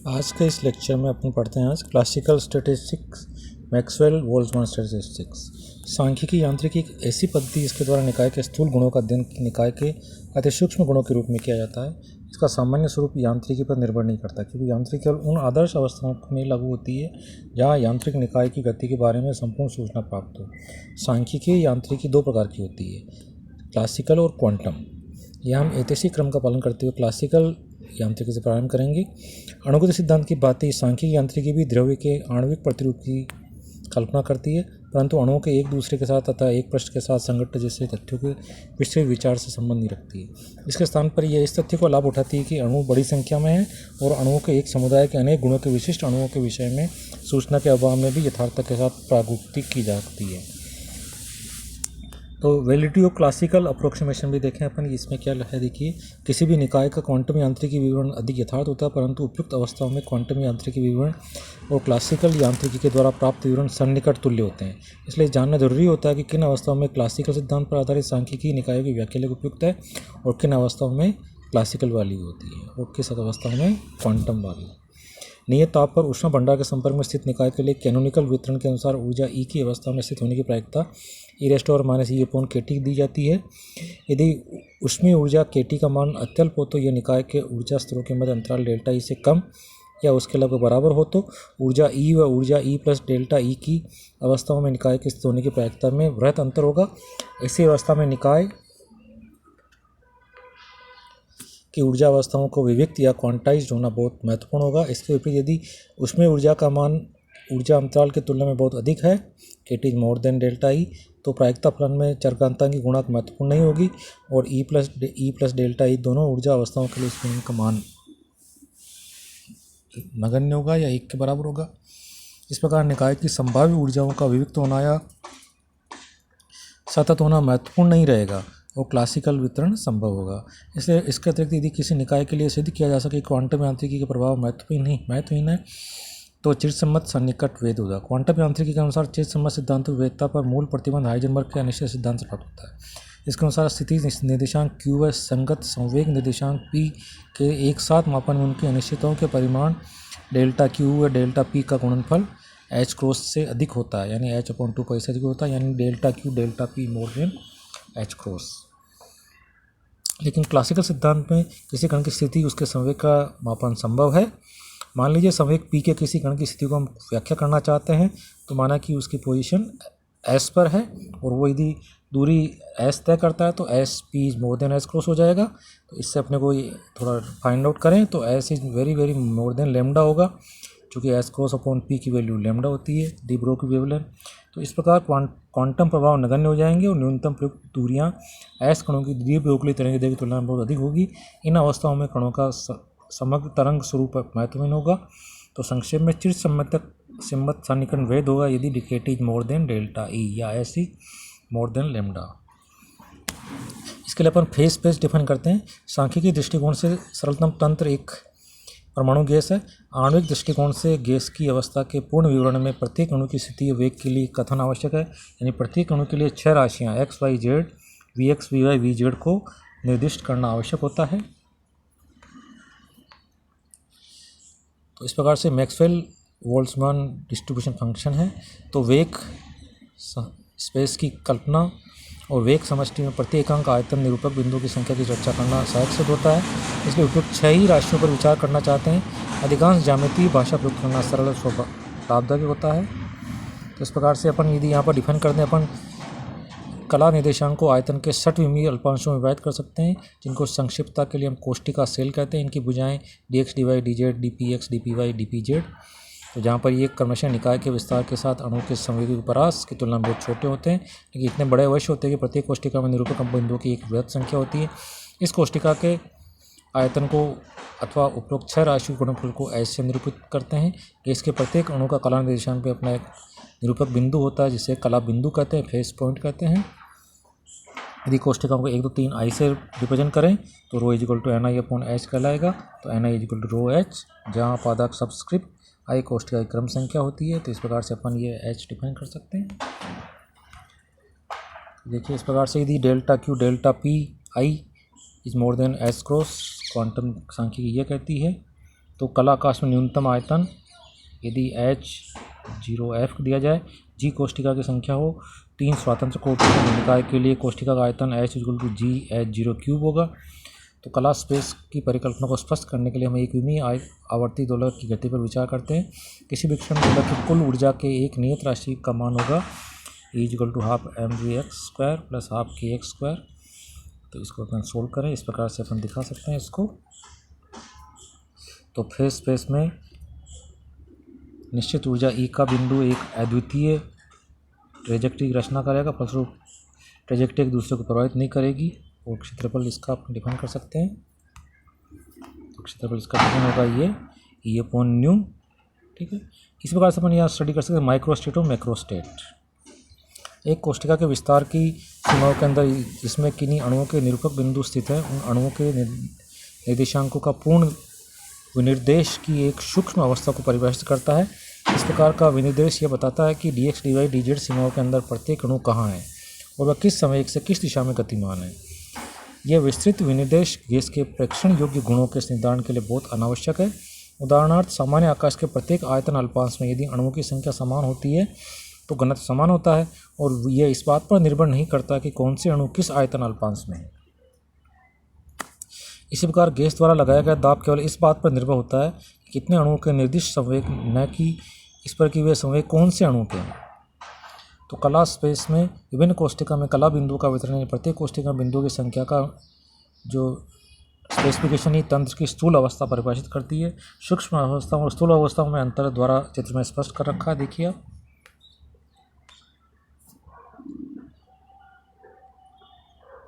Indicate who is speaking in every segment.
Speaker 1: आज के इस लेक्चर में अपन पढ़ते हैं आज classical statistics, Maxwell Boltzmann statistics. सांख्यिकी यांत्रिकी एक ऐसी पद्धति इसके द्वारा निकाय के स्थूल गुणों का अध्ययन निकाय के अति सूक्ष्म गुणों के रूप में किया जाता है। इसका सामान्य स्वरूप यांत्रिकी पर निर्भर नहीं करता, क्योंकि यांत्रिकी केवल उन आदर्श अवस्थाओं में लागू होती है जहाँ यांत्रिक निकाय की गति के बारे में संपूर्ण सूचना प्राप्त हो। सांख्यिकी यांत्रिकी दो प्रकार की होती है, क्लासिकल और क्वांटम। यह हम ऐतिहासिक क्रम का पालन करते हुए क्लासिकल यांत्रिकी से प्रारंभ करेंगे। अणुगत सिद्धांत की बातें सांख्यिकी यांत्रिकी भी द्रव्य के आणविक प्रतिरूप की कल्पना करती है, परंतु अणुओं के एक दूसरे के साथ तथा एक पृष्ठ के साथ संघट्ट जैसे तथ्यों के विस्तृत विचार से संबंध नहीं रखती है। इसके स्थान पर यह इस तथ्य को लाभ उठाती है कि अणु बड़ी संख्या में है और अणुओं के एक समुदाय के अनेक गुणों के विशिष्ट अणुओं के विषय में सूचना के अभाव में भी यथार्थता के साथ प्रागुक्ति की जा सकती है। तो वैलिडिटी ऑफ क्लासिकल अप्रोक्सीमेशन भी देखें अपन, इसमें क्या है देखिए, किसी भी निकाय का क्वांटम यांत्रिकी विवरण अधिक यथार्थ होता है, परंतु उपयुक्त अवस्थाओं में क्वांटम यांत्रिकी विवरण और क्लासिकल यांत्रिकी के द्वारा प्राप्त विवरण सन्निकट तुल्य होते हैं। इसलिए जानना जरूरी होता है कि किन अवस्थाओं में क्लासिकल सिद्धांत पर आधारित सांख्यिकी निकायों की व्याख्या लिए उपयुक्त है और किन अवस्थाओं में क्लासिकल वाली होती है और किस अवस्थाओं में क्वांटम वाली। नियत ताप पर ऊष्मा भंडार के संपर्क में स्थित निकाय के लिए कैनोनिकल वितरण के अनुसार ऊर्जा ई की अवस्था में स्थित होने की प्रायिकता e⁻e/kT दी जाती है। यदि ऊष्मीय ऊर्जा kT का मान अत्यल्प हो तो यह निकाय के ऊर्जा स्तरों के मध्य अंतराल डेल्टा ई से कम या उसके लगभग बराबर हो तो ऊर्जा ई व ऊर्जा ई प्लस डेल्टा ई की अवस्थाओं में निकाय के स्थित होने की प्रायिकता में वृहत अंतर होगा। ऐसी अवस्था में निकाय की ऊर्जा अवस्थाओं को विविक्त या क्वांटाइज्ड होना बहुत महत्वपूर्ण होगा। इसके विपरीत यदि उसमें ऊर्जा का मान ऊर्जा अंतराल की तुलना में बहुत अधिक है, kT more than delta E, तो प्रायिकता फलन में चरघातांकी गुणक महत्वपूर्ण नहीं होगी और ई प्लस डेल्टा ई दोनों ऊर्जा अवस्थाओं के लिए इसमें का मान नगण्य होगा या 1 के बराबर होगा। इस प्रकार निकाय की संभाव्य ऊर्जाओं का विविक्त होना या सतत होना महत्वपूर्ण नहीं रहेगा और क्लासिकल वितरण संभव होगा। इसलिए इसके अतिरिक्त यदि किसी निकाय के लिए सिद्ध किया जा सके क्वांटम यांत्रिकी के प्रभाव महत्वहीन है तो चिरसम्मत सन्निकट वेद होगा। क्वांटम यांत्रिकी के अनुसार चिरसम्मत सिद्धांतों की वैधता पर मूल प्रतिबंध हाइजेनबर्ग के अनिश्चित सिद्धांत से प्राप्त होता है। इसके अनुसार स्थिति निर्देशांक q व संगत संवेग निर्देशांक p के एक साथ मापन में उनकी अनिश्चितताओं के परिमाण डेल्टा q व डेल्टा p का गुणनफल h क्रॉस से अधिक होता है, यानी h/2 से अधिक होता है, यानी delta q delta p more than h cross. लेकिन क्लासिकल सिद्धांत में किसी कण की स्थिति उसके संवेग का मापन संभव है। मान लीजिए संवेग p के किसी कण की स्थिति को हम व्याख्या करना चाहते हैं, तो माना कि उसकी पोजीशन s पर है और वो यदि दूरी s तय करता है तो s p is more than s cross हो जाएगा। तो इससे अपने को थोड़ा फाइंड आउट करें तो s is very more than lambda होगा, क्योंकि s क्रॉस अपॉन p की वैल्यू लैम्डा होती है, डी ब्रोग की वेवलेंथ। तो इस प्रकार क्वांटम प्रभाव नगण्य हो जाएंगे और न्यूनतम प्रयुक्त दूरियाँ s कणों की डी ब्रोगली तरंग की तुलना में बहुत अधिक होगी। इन अवस्थाओं में कणों का समग्र तरंग स्वरूप महत्वहीन होगा। तो संक्षेप में चिरसम्मत सन्निकटन वैध होगा यदि kT is more than delta E या s is more than lambda. इसके लिए अपन फेज स्पेस डिफाइन करते हैं। सांख्यिकी दृष्टिकोण से सरलतम तंत्र एक परमाणु गैस है। आणविक दृष्टिकोण से गैस की अवस्था के पूर्ण विवरण में प्रत्येक अणु की स्थिति वेग के लिए कथन आवश्यक है, यानी प्रत्येक अणु के लिए 6 राशियाँ x y z vx vy vz को निर्दिष्ट करना आवश्यक होता है। तो इस प्रकार से मैक्सवेल बोल्ट्जमैन डिस्ट्रीब्यूशन फंक्शन है। तो वेग स्पेस की कल्पना और वेग समष्टि में प्रत्येक अंक आयतन निरूपक बिंदुओं की संख्या की चर्चा करना सहायक सिद्ध होता है। इसलिए उपयुक्त 6 ही राशियों पर विचार करना चाहते हैं। अधिकांश ज्यामितीय भाषा प्रयुक्त करना सरल और लाभदायक होता है। तो इस प्रकार से अपन यदि यहाँ पर डिफाइन करते हैं, अपन कला निर्देशांक को आयतन के 60 विमीय अल्पांशों में विभाजित कर सकते हैं, जिनको संक्षिप्तता के लिए हम कोष्टिका सेल कहते हैं। इनकी भुजाएं dx dy dz dpx dpy dpz। तो जहाँ पर ये क्रमशः निकाय के विस्तार के साथ अणु के संवेगी परास की तुलना में बहुत छोटे होते हैं, लेकिन इतने बड़े अवश्य होते हैं कि प्रत्येक कोष्टिका में निरूपक बिंदुओं की एक वृहत संख्या होती है। इस कोष्टिका के आयतन को अथवा उपरोक्त 6 राशियों के गुणनफल को ऐसे निरूपित करते हैं कि इसके प्रत्येक अणु का कला निर्देशांक पे अपना एक निरूपक बिंदु होता है, जिसे कला बिंदु कहते हैं, फेस पॉइंट कहते हैं। यदि कोष्टिकाओं को 1 2 3 i से रिप्रेजेंट करें तो रो इज इक्वल टू ni/h कहलाएगा। तो ni is equal to rho h, जहाँ पादक सबस्क्रिप्ट i कोष्टिका की क्रम संख्या होती है। तो इस प्रकार से अपन ये h डिफाइन कर सकते हैं। देखिए इस प्रकार से यदि delta q delta p i is more than s cross quantum सांख्यिकी ये कहती है तो कला आकाश में न्यूनतम आयतन यदि H0F दिया जाए, G कोष्ठिका की संख्या हो, 3 स्वतंत्र कोटि निकाय के लिए कोष्ठिका का आयतन H=G(H0) होगा। तो कला स्पेस की परिकल्पना को स्पष्ट करने के लिए हम एक विमीय आवर्ती दोलक की गति पर विचार करते हैं। किसी भी विक्षण दोलक की कुल ऊर्जा के एक नियत राशि का मान होगा E=12mvx² + 12kx²। तो इसको अपन सोल्व करें, इस प्रकार से अपन दिखा सकते हैं इसको। तो फेज स्पेस में निश्चित ऊर्जा E का बिंदु एक अद्वितीय ट्रेजेक्ट्री की रचना करेगा, फलस्वरूप ट्रेजेक्ट्री एक दूसरे को प्रभावित नहीं करेगी और क्षेत्रफल इसका आप डिफाइन कर सकते हैं। तो क्षेत्रफल इसका डिफाइन होगा ये अपॉन न्यू। ठीक है, इस प्रकार से अपन यहाँ स्टडी कर सकते हैं माइक्रोस्टेट और मैक्रोस्टेट। एक कोष्ठिका के विस्तार की सीमाओं के अंदर इसमें किन्हीं अणुओं के निरूपक बिंदु स्थित है, उन अणुओं के निर्देशांकों का पूर्ण विनिर्देश की एक सूक्ष्म अवस्था को परिभाषित करता है। इस प्रकार का विनिर्देश यह बताता है कि dx dy dz सीमाओं के अंदर प्रत्येक अणु कहाँ है और वह किस समय एक से किस दिशा में गतिमान है। यह विस्तृत विनिर्देश गैस के प्रेक्षण योग्य गुणों के निर्धारण के लिए बहुत अनावश्यक है। उदाहरणार्थ, सामान्य आकाश के प्रत्येक आयतन अल्पांश में यदि अणुओं की संख्या समान होती है तो घनत्व समान होता है और यह इस बात पर निर्भर नहीं करता कि कौन से अणु किस आयतन अल्पांश में है। इसी प्रकार गैस द्वारा लगाया गया दाब केवल इस बात पर निर्भर होता है कि कितने अणुओं के निर्दिष्ट संवेग, न कि इस पर कि वे संवेग कौन से अणु के हैं। तो कला स्पेस में विभिन्न कोष्ठिका में कला बिंदुओं का वितरण प्रत्येक कोष्ठिका बिंदुओं की संख्या का जो स्पेसिफिकेशन ही तंत्र की स्थूल अवस्था परिभाषित करती है। सूक्ष्म अवस्थाओं और स्थूल अवस्थाओं में अंतर द्वारा चित्र में स्पष्ट कर रखा है, देखिए आप।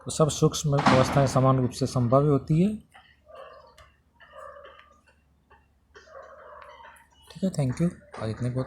Speaker 1: तो सब सूक्ष्म अवस्थाएं समान रूप से संभाव्य होती है। ठीक है, थैंक यू। आज इतने बहुत